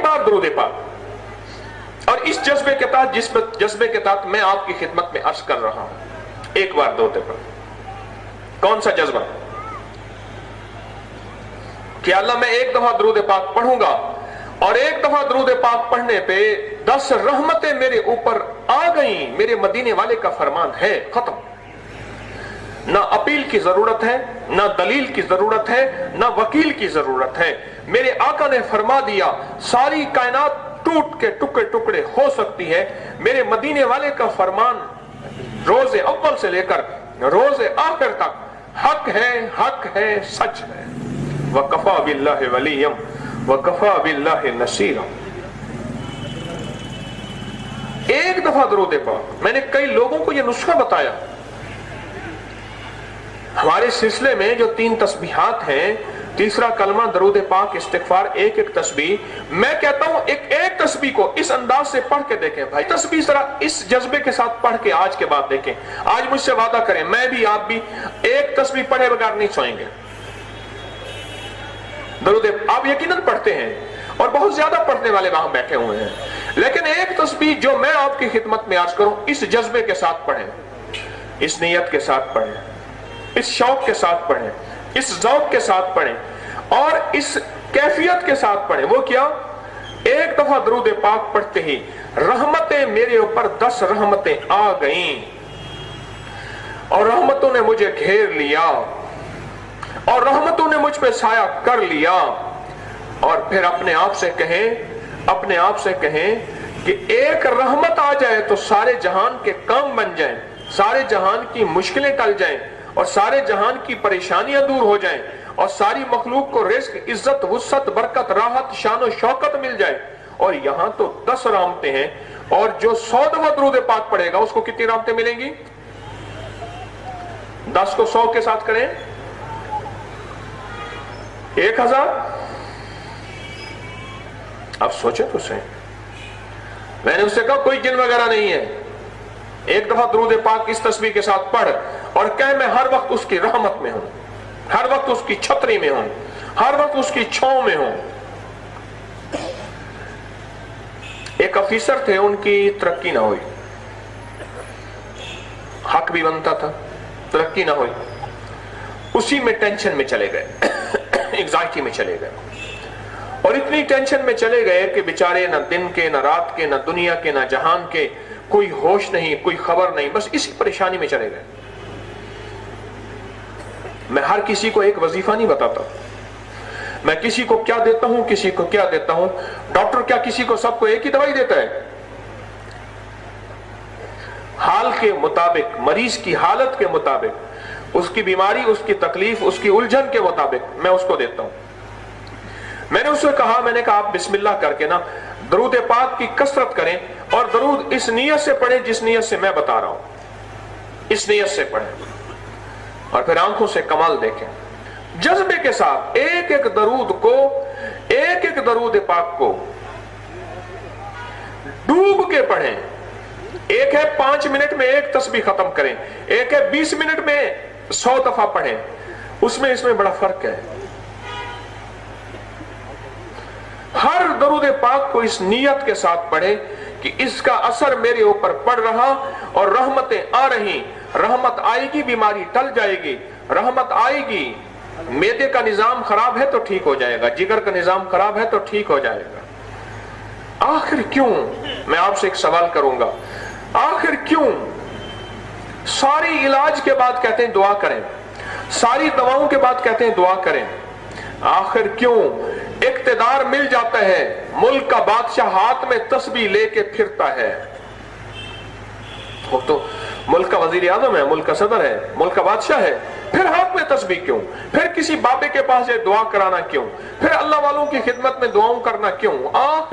बार दरूद पाक। और इस जज्बे के तहत, जिस जज्बे के तहत मैं आपकी खिदमत में अर्ज कर रहा हूं, एक बार दरूद पाक। कौन सा जज्बा? कि अल्लाह मैं एक दफा दरूद पाक पढ़ूंगा और एक दफा दरूद पाक पढ़ने पे 10 रहमतें मेरे ऊपर आ गई। मेरे मदीने वाले का फरमान है, खत्म। ना अपील की जरूरत है, ना दलील की जरूरत है, ना वकील की जरूरत है। मेरे आका ने फरमा दिया, सारी कायनात टूट के टुकड़े टुकड़े हो सकती है, मेरे मदीने वाले का फरमान रोज़े अव्वल से लेकर रोज़े आखिर तक हक है, सच है। वकफा बिल्लाहि वलियम वकफा बिल्लाहि नसीरा। एक दफा दरूद पाक। मैंने कई लोगों को यह नुस्खा बताया। हमारे सिलसिले में जो 3 तस्बीहात हैं, तीसरा कलमा, दरूद पाक, इस्तिगफार, एक एक तस्बीह। मैं कहता हूं एक तस्बीह को इस अंदाज से पढ़ के देखें भाई। तस्बीह जरा इस जज्बे के साथ पढ़ के आज के बाद देखें। आज मुझसे वादा करें, मैं भी आप भी एक तस्बीह पढ़े बगैर नहीं सोएंगे। दरूद आप यकीनन पढ़ते हैं और बहुत ज्यादा पढ़ने वाले वहां बैठे हुए हैं, लेकिन एक तस्बीह जो मैं आपकी खिदमत में अर्ज करूं, इस जज्बे के साथ पढ़ें, इस नियत के साथ पढ़ें, इस शौक के साथ पढ़ें, इस ज़ौक़ के साथ पढ़ें और इस कैफियत के साथ पढ़ें। वो क्या? एक दफा दरूद पाक पढ़ते ही रहमतें मेरे ऊपर 10 रहमतें आ गईं और रहमतों ने मुझे घेर लिया और रहमतों ने मुझ पे साया कर लिया। और फिर अपने आप से कहें कि एक रहमत आ जाए तो सारे जहान के काम बन जाएं, सारे जहान की मुश्किलें टल जाएं और सारे जहान की परेशानियां दूर हो जाएं और सारी मखलूक को रिज़्क, इज्जत, वुसअत, बरकत, राहत, शान और शौकत मिल जाए। और यहां तो 10 रहमतें हैं और जो 100 दफा दरूद पाक पढ़ेगा उसको कितनी रहमतें मिलेंगी? 10 को 100 के साथ करें, 1000। अब सोचे तो सही। मैंने उससे कहा कोई जिन वगैरह नहीं है, एक दफा दरूद पाक इस तस्बीह के साथ पढ़ और कह मैं हर वक्त उसकी रहमत में हूं, हर वक्त उसकी छतरी में हूं, हर वक्त उसकी छांव में हूं। एक अफीसर थे, उनकी तरक्की ना हुई, हक भी बनता था, तरक्की ना हुई, उसी में टेंशन में चले गए, एंग्जाइटी में चले गए और इतनी टेंशन में चले गए कि बेचारे न दिन के, न रात के, न दुनिया के, न जहान के, कोई होश नहीं, कोई खबर नहीं, बस इसी परेशानी में चले गए। मैं हर किसी को एक वजीफा नहीं बताता, मैं किसी को क्या देता हूं, किसी को क्या देता हूं। डॉक्टर क्या किसी को सबको एक ही दवाई देता है? हाल के मुताबिक, मरीज की हालत के मुताबिक, उसकी बीमारी, उसकी तकलीफ, उसकी उलझन के मुताबिक मैं उसको देता हूं। मैंने उससे कहा, मैंने कहा आप बिस्मिल्लाह करके ना दरूद पाक की कसरत करें और दरूद इस नियत से पढ़ें जिस नियत से मैं बता रहा हूं, इस नियत से पढ़ें और फिर आंखों से कमाल देखें। जज्बे के साथ एक एक दरूद को, एक एक दरूद पाक को डूब के पढ़ें। एक है 5 मिनट में एक तस्बीह खत्म करें, एक है 20 मिनट में 100 दफा पढ़ें, उसमें इसमें बड़ा फर्क है। हर दरूद पाक को इस नियत के साथ पढ़े कि इसका असर मेरे ऊपर पड़ रहा और रहमतें आ रही, रहमत आएगी, बीमारी टल जाएगी, रहमत आएगी। मैदे का निजाम खराब है तो ठीक हो जाएगा, जिगर का निजाम खराब है तो ठीक हो जाएगा। आखिर क्यों, मैं आपसे एक सवाल करूंगा, आखिर क्यों सारी इलाज के बाद कहते हैं दुआ करें, सारी दवाओं के बाद कहते हैं दुआ करें? आखिर क्यों इक्तिदार मिल जाता है, मुल्क का बादशाह हाथ में तस्बीह लेके फिरता है? वो तो मुल्क का वजीर आजम है, मुल्क का सदर है, मुल्क का बादशाह है, फिर हाथ में तस्बीह क्यों? फिर किसी बाबे के पास दुआ कराना क्यों? फिर अल्लाह वालों की खिदमत में दुआओं करना क्यों? आखिर